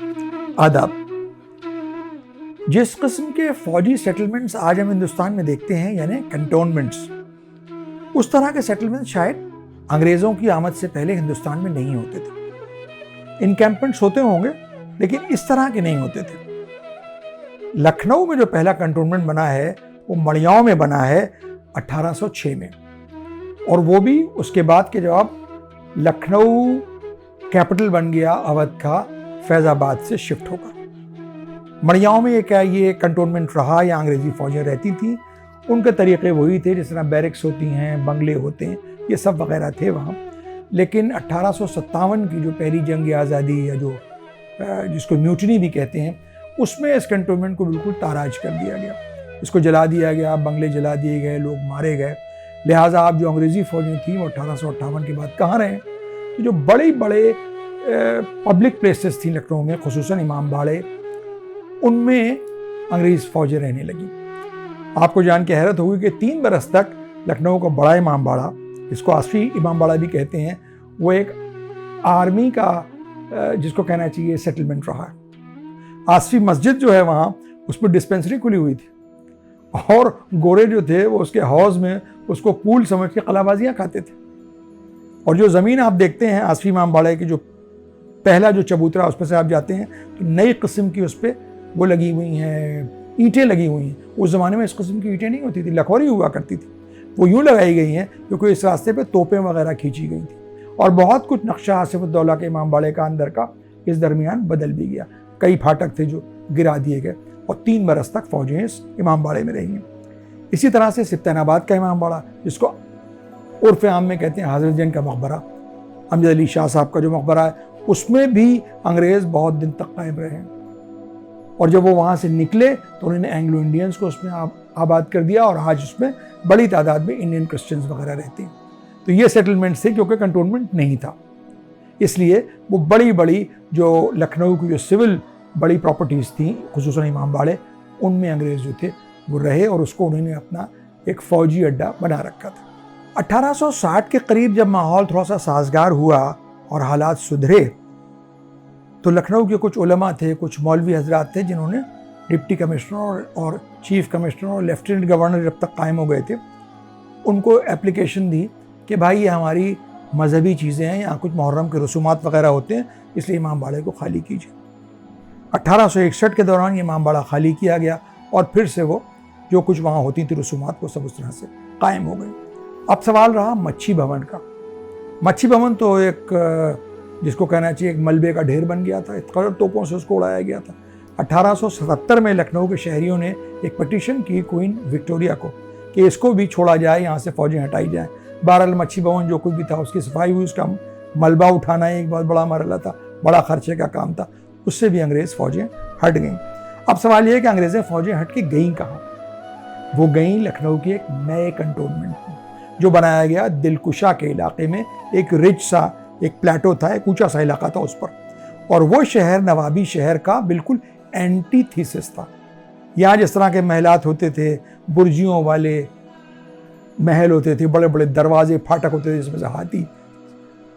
आदाब। जिस किस्म के फौजी सेटलमेंट्स आज हम हिंदुस्तान में देखते हैं, यानी कंटोनमेंट्स, उस तरह के सेटलमेंट शायद अंग्रेज़ों की आमद से पहले हिंदुस्तान में नहीं होते थे। इनकैंपमेंट्स होते होंगे लेकिन इस तरह के नहीं होते थे। लखनऊ में जो पहला कंटोनमेंट बना है वो मड़ियाओं में बना है 1806 में, और वो भी उसके बाद के जब लखनऊ कैपिटल बन गया अवध का फैज़ाबाद से शिफ्ट होकर। मड़ियाओं में ये कंटोनमेंट रहा, या अंग्रेज़ी फौजें रहती थी। उनके तरीक़े वही थे, जिस तरह बैरिक्स होती हैं, बंगले होते हैं, ये सब वगैरह थे वहाँ। लेकिन 1857 की जो पहली जंग आज़ादी, या जो जिसको म्यूटनी भी कहते हैं, उसमें इस कंटोनमेंट को बिल्कुल ताराज कर दिया गया। इसको जला दिया गया, बंगले जला दिए गए, लोग मारे गए। लिहाजा आप जो अंग्रेज़ी फ़ौजें थी वो 1858 के बाद कहाँ रहे? तो जो बड़े बड़े पब्लिक प्लेसेस थी लखनऊ में, खुसूसन इमाम बाड़े, उनमें अंग्रेज़ फ़ौजें रहने लगी। आपको जान के हैरत होगी कि 3 बरस तक लखनऊ का बड़ा इमाम बाड़ा, इसको आसफी इमाम बाड़ा भी कहते हैं, वो एक आर्मी का जिसको कहना चाहिए सेटलमेंट रहा है। आसफी मस्जिद जो है वहाँ, उस पर डिस्पेंसरी खुली हुई थी, और गोरे जो थे वो उसके हौज़ में उसको पूल समझ के कलाबाजियाँ खाते थे। और जो ज़मीन आप देखते हैं आसफी इमाम बाड़े की, जो पहला जो चबूतरा, उस पर से आप जाते हैं तो नई किस्म की उस पर वो लगी हुई हैं, ईंटें लगी हुई हैं। उस ज़माने में इस किस्म की ईंटें नहीं होती थी, लखोरी हुआ करती थी। वो यूँ लगाई गई हैं क्योंकि इस रास्ते पे तोपें वगैरह खींची गई थी, और बहुत कुछ नक्शा आसिफुद्दौला के इमाम बाड़े का अंदर का इस दरमियान बदल भी गया। कई फाटक थे जो गिरा दिए गए, और 3 बरस तक फ़ौजें इस इमाम बाड़े में रही हैं। इसी तरह से सिप्तानाबाद का इमाम बाड़ा, जिसको उर्फ़ आम में कहते हैं हज़रत जैन का मकबरा, अमजद अली शाह साहब का जो मकबरा है, उसमें भी अंग्रेज़ बहुत दिन तक कायम रहे। और जब वो वहाँ से निकले तो उन्होंने एंग्लो इंडियंस को उसमें आबाद कर दिया, और आज उसमें बड़ी तादाद में इंडियन क्रिश्चियंस वगैरह रहते हैं। तो ये सेटलमेंट्स थे, क्योंकि कंटोनमेंट नहीं था, इसलिए वो बड़ी बड़ी जो लखनऊ की जो सिविल बड़ी प्रॉपर्टीज़ थी, खुसूसन इमाम बाड़े, उनमें अंग्रेज़ जो थे वो रहे, और उसको उन्होंने अपना एक फ़ौजी अड्डा बना रखा था। 1860 के करीब जब माहौल थोड़ा सा साजगार हुआ और हालात सुधरे, तो लखनऊ के कुछ उलमा थे, कुछ मौलवी हजरात थे, जिन्होंने डिप्टी कमिश्नर और चीफ कमिश्नर और लेफ्टिनेंट गवर्नर जब तक कायम हो गए थे, उनको एप्लीकेशन दी कि भाई ये हमारी मजहबी चीज़ें हैं, यहाँ कुछ मुहर्रम के रसूमात वगैरह होते हैं, इसलिए इमाम बाड़े को खाली कीजिए। 1861 के दौरान ये इमाम बाड़ा खाली किया गया, और फिर से वो जो कुछ वहाँ होती थी रसूमात, वो सब उस तरह से कायम हो गई। अब सवाल रहा मच्छी भवन का। मच्छी भवन तो एक जिसको कहना चाहिए एक मलबे का ढेर बन गया था, इतने तोपों से उसको उड़ाया गया था। 1877 में लखनऊ के शहरियों ने एक पटिशन की क्वीन विक्टोरिया को कि इसको भी छोड़ा जाए, यहाँ से फ़ौजें हटाई जाएँ। बहरहाल मच्छी भवन जो कुछ भी था उसकी सफाई हुई, उसका मलबा उठाना एक बहुत बड़ा मरला था, बड़ा खर्चे का काम था, उससे भी अंग्रेज़ फ़ौजें हट गईं। अब सवाल ये है कि अंग्रेज़ें फ़ौजें हट के गईं कहाँ? वो गईं लखनऊ के एक नए कंटोनमेंट में, जो बनाया गया दिलकुशा के इलाके में। एक रिच सा एक प्लेटो था, एक ऊंचा सा इलाका था उस पर, और वो शहर नवाबी शहर का बिल्कुल एंटीथीसिस था। यहाँ जिस तरह के महलात होते थे, बुर्जियों वाले महल होते थे, बड़े बड़े दरवाजे फाटक होते थे जिसमें से हाथी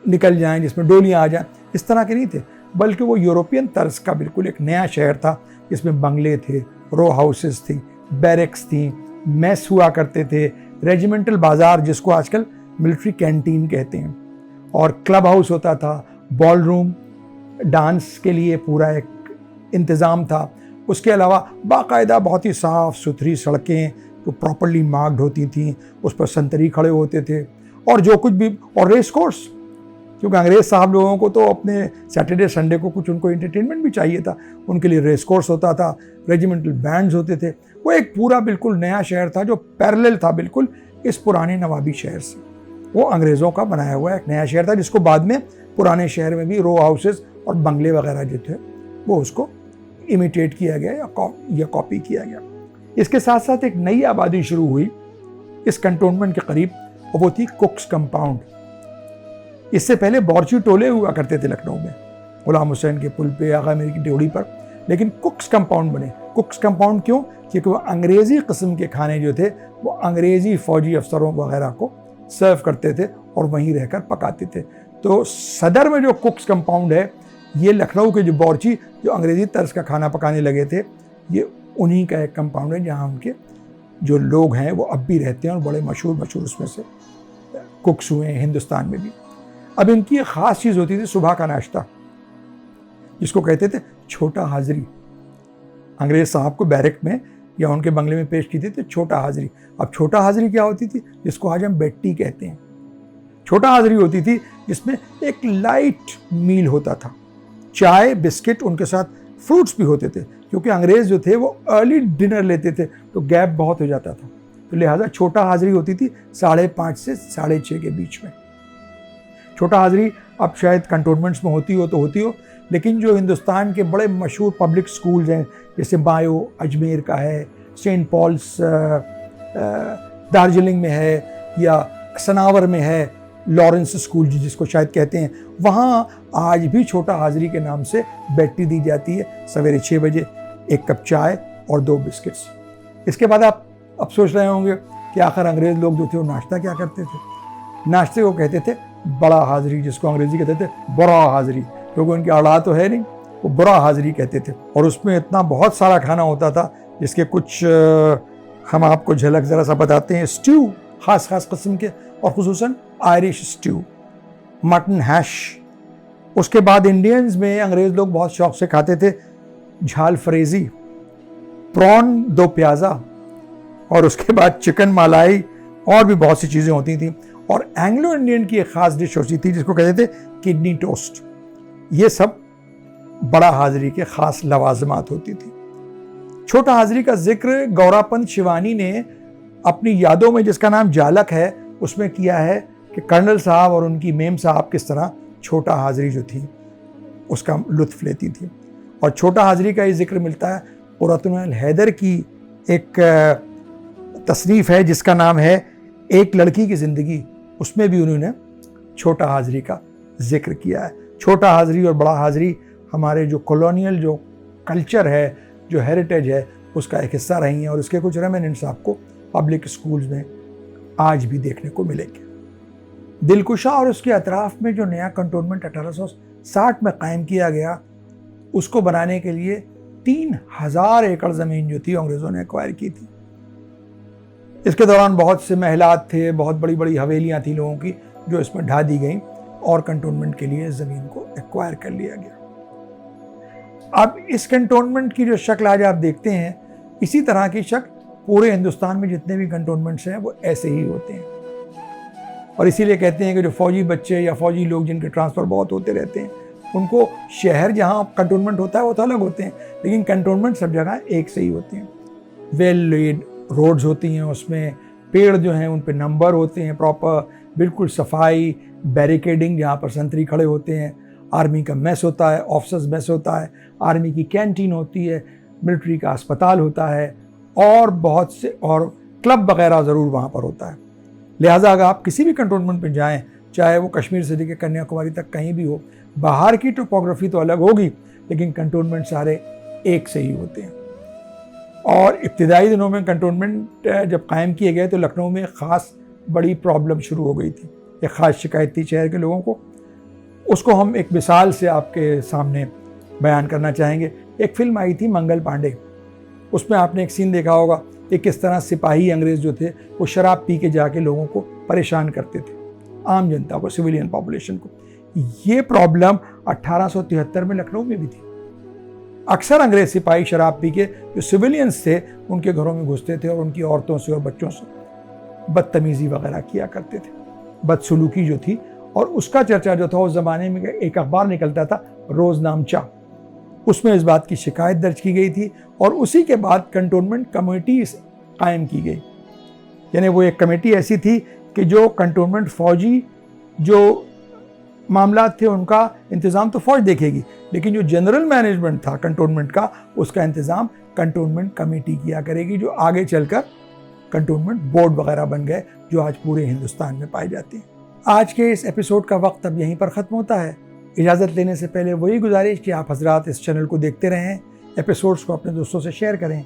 निकल जाएं, जिसमें डोलियाँ आ जाएं, इस तरह के नहीं थे, बल्कि वो यूरोपियन तर्ज का बिल्कुल एक नया शहर था, जिसमें बंगले थे, रो हाउसेस थी, बैरिक्स थी, मेस हुआ करते थे, रेजिमेंटल बाज़ार जिसको आजकल मिलिट्री कैंटीन कहते हैं, और क्लब हाउस होता था, बॉल रूम, डांस के लिए पूरा एक इंतज़ाम था। उसके अलावा बाकायदा बहुत ही साफ़ सुथरी सड़कें जो प्रॉपर्ली मार्क्ड होती थीं, उस पर संतरी खड़े होते थे, और जो कुछ भी, और रेस कोर्स, क्योंकि अंग्रेज़ साहब लोगों को तो अपने सैटरडे संडे को कुछ उनको एंटरटेनमेंट भी चाहिए था, उनके लिए रेस कोर्स होता था, रेजिमेंटल बैंड्स होते थे। वो एक पूरा बिल्कुल नया शहर था जो पैरेलल था बिल्कुल इस पुराने नवाबी शहर से। वो अंग्रेज़ों का बनाया हुआ एक नया शहर था, जिसको बाद में पुराने शहर में भी रो हाउसेस और बंगले वगैरह जो थे वो उसको इमिटेट किया गया या कॉपी किया गया। इसके साथ साथ एक नई आबादी शुरू हुई इस कंटोनमेंट के करीब, और वो थी कुक्स कंपाउंड। इससे पहले बॉर्ची टोले हुआ करते थे लखनऊ में, गुलाम हुसैन के पुल पे, आगा मीर की ड्योढ़ी पर, लेकिन कुक्स कंपाउंड बने। कुक्स कंपाउंड क्यों? क्योंकि वो अंग्रेज़ी किस्म के खाने जो थे वो अंग्रेज़ी फ़ौजी अफसरों वगैरह को सर्व करते थे और वहीं रहकर पकाते थे। तो सदर में जो कुक्स कंपाउंड है, ये लखनऊ के जो बावर्ची जो अंग्रेज़ी तर्ज का खाना पकाने लगे थे, ये उन्हीं का एक कंपाउंड है जहाँ उनके जो लोग हैं वो अब भी रहते हैं और बड़े मशहूर उसमें से कुक्स हुए हैं हिंदुस्तान में भी। अब इनकी एक ख़ास चीज़ होती थी सुबह का नाश्ता, जिसको कहते थे छोटा हाज़री। अंग्रेज़ साहब को बैरक में या उनके बंगले में पेश की थी तो छोटा हाज़री। अब छोटा हाज़री क्या होती थी, जिसको आज हम बेड टी कहते हैं। छोटा हाज़री होती थी जिसमें एक लाइट मील होता था, चाय बिस्किट, उनके साथ फ्रूट्स भी होते थे, क्योंकि अंग्रेज़ जो थे वो अर्ली डिनर लेते थे तो गैप बहुत हो जाता था, तो लिहाजा छोटा हाज़री होती थी 5:30 से 6:30 के बीच में। छोटा हाज़री अब शायद कंटोनमेंट्स में होती हो, लेकिन जो हिंदुस्तान के बड़े मशहूर पब्लिक स्कूल्स हैं, जैसे बायो अजमेर का है, सेंट पॉल्स दार्जिलिंग में है, या सनावर में है लॉरेंस स्कूल जिसको शायद कहते हैं, वहाँ आज भी छोटा हाज़री के नाम से बेड टी दी जाती है। सवेरे 6 बजे 1 कप चाय और 2 बिस्किट्स। इसके बाद आप अब सोच रहे होंगे कि आखिर अंग्रेज़ लोग जो थे वो नाश्ता क्या करते थे। नाश्ते को कहते थे बड़ा हाज़री, जिसको अंग्रेज़ी कहते थे बड़ा हाज़री, क्योंकि उनकी औलाद तो है नहीं, वो बड़ा हाज़री कहते थे। और उसमें इतना बहुत सारा खाना होता था जिसके कुछ हम आपको झलक ज़रा सा बताते हैं। स्ट्यू ख़ास किस्म के, और ख़ुसूसन आयरिश स्ट्यू, मटन हैश। उसके बाद इंडियंस में अंग्रेज़ लोग बहुत शौक़ से खाते थे झाल फ्रेज़ी, प्रॉन दो प्याज़ा, और उसके बाद चिकन मलाई, और भी बहुत सी चीज़ें होती थी। और एंग्लो इंडियन की एक ख़ास डिश होती थी जिसको कहते थे किडनी टोस्ट। ये सब बड़ा हाज़री के ख़ास लवाज़मात होती थी। छोटा हाज़री का जिक्र गौरापंत शिवानी ने अपनी यादों में, जिसका नाम जालक है, उसमें किया है कि कर्नल साहब और उनकी मेम साहब किस तरह छोटा हाज़री जो थी उसका लुत्फ़ लेती थी। और छोटा हाज़री का ये जिक्र मिलता है कुर्रतुल हैदर की एक तसनीफ़ है जिसका नाम है एक लड़की की ज़िंदगी, उसमें भी उन्होंने छोटा हाज़री का जिक्र किया है। छोटा हाज़री और बड़ा हाज़री हमारे जो कॉलोनियल जो कल्चर है, जो हेरिटेज है, उसका एक हिस्सा रही हैं, और इसके कुछ रेमिनेंट्स आपको पब्लिक स्कूल्स में आज भी देखने को मिलेंगे। दिलकुशा और उसके अतराफ़ में जो नया कंटोनमेंट 1860 में कायम किया गया, उसको बनाने के लिए 3000 एकड़ ज़मीन जो थी अंग्रेज़ों ने एक्वायर की थी। इसके दौरान बहुत से महलात थे, बहुत बड़ी बड़ी हवेलियाँ थी लोगों की, जो इसमें ढा दी गई और कंटोनमेंट के लिए ज़मीन को एक्वायर कर लिया गया। अब इस कंटोनमेंट की जो शक्ल आज आप देखते हैं, इसी तरह की शक्ल पूरे हिंदुस्तान में जितने भी कंटोनमेंट्स हैं वो ऐसे ही होते हैं। और इसीलिए कहते हैं कि जो फ़ौजी बच्चे या फ़ौजी लोग जिनके ट्रांसफ़र बहुत होते रहते हैं, उनको शहर जहाँ कंटोनमेंट होता है वो तो अलग होते हैं, लेकिन कंटोनमेंट सब जगह एक से ही होते हैं। वेल लेड रोड्स होती हैं, उसमें पेड़ जो हैं उन पे नंबर होते हैं प्रॉपर, बिल्कुल सफाई, बैरिकेडिंग जहाँ पर संतरी खड़े होते हैं, आर्मी का मेस होता है, ऑफिसर्स मेस होता है, आर्मी की कैंटीन होती है, मिलिट्री का अस्पताल होता है, और बहुत से और क्लब वगैरह ज़रूर वहाँ पर होता है। लिहाजा अगर आप किसी भी कंटोनमेंट में जाएं, चाहे वो कश्मीर से लेकर कन्याकुमारी तक कहीं भी हो, बाहर की टोपोग्राफी तो अलग होगी, लेकिन कंटोनमेंट सारे एक से ही होते हैं। और इब्तिदाई दिनों में कंटोनमेंट जब कायम किए गए तो लखनऊ में ख़ास बड़ी प्रॉब्लम शुरू हो गई थी, एक ख़ास शिकायत थी शहर के लोगों को। उसको हम एक मिसाल से आपके सामने बयान करना चाहेंगे। एक फ़िल्म आई थी मंगल पांडे, उसमें आपने एक सीन देखा होगा कि किस तरह सिपाही अंग्रेज़ जो थे वो शराब पी के जाके लोगों को परेशान करते थे, आम जनता को, सिविलियन पॉपुलेशन को। ये प्रॉब्लम 1873 में लखनऊ में भी थी। अक्सर अंग्रेज़ सिपाही शराब पी के जो सिविलियंस थे उनके घरों में घुसते थे और उनकी औरतों से और बच्चों से बदतमीज़ी वगैरह किया करते थे, बदसलूकी जो थी। और उसका चर्चा जो था उस ज़माने में एक अखबार निकलता था रोज़नामचा, उसमें इस बात की शिकायत दर्ज की गई थी, और उसी के बाद कंटोनमेंट कमेटी कायम की गई। यानी वो एक कमेटी ऐसी थी कि जो कंटोनमेंट फ़ौजी जो मामला थे उनका इंतज़ाम तो फ़ौज देखेगी, लेकिन जो जनरल मैनेजमेंट था कंटोनमेंट का, उसका इंतज़ाम कंटोनमेंट कमेटी किया करेगी, जो आगे चलकर कंटोनमेंट बोर्ड वगैरह बन गए, जो आज पूरे हिंदुस्तान में पाए जाते हैं। आज के इस एपिसोड का वक्त अब यहीं पर ख़त्म होता है। इजाज़त लेने से पहले वही गुजारिश कि आप हजरात इस चैनल को देखते रहें, एपिसोड्स को अपने दोस्तों से शेयर करें,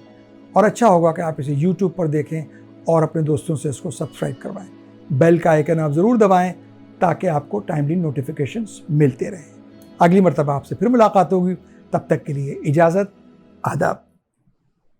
और अच्छा होगा कि आप इसे यूट्यूब पर देखें और अपने दोस्तों से इसको सब्सक्राइब करवाएं। बेल का आइकन आप ज़रूर दबाएं ताकि आपको टाइमली नोटिफिकेशंस मिलते रहें। अगली मरतबा आपसे फिर मुलाकात होगी, तब तक के लिए इजाज़त, आदाब।